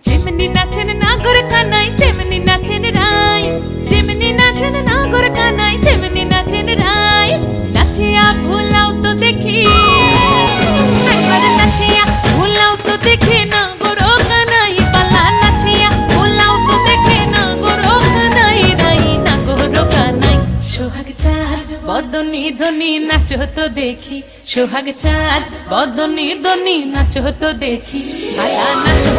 যেমনি নাচেন নাগর কানাই তেমনি নাচেন রাই, যেমনি নাচেন নাগর কানাই তেমনি নাচেন রাই। নাচিয়া ভোলাও তো দেখি, একবার নাচিয়া ভোলাও তো দেখি নাগর কানাই পালা। নাচিয়া ভোলাও তো দেখি নাগর কানাই রাই, নাগর কানাই। সোহাগ চাঁদ বদনি ধনি নাচো তো দেখি, সোহাগ চাঁদ বদনি ধনি নাচো তো দেখি, পালা নাচো।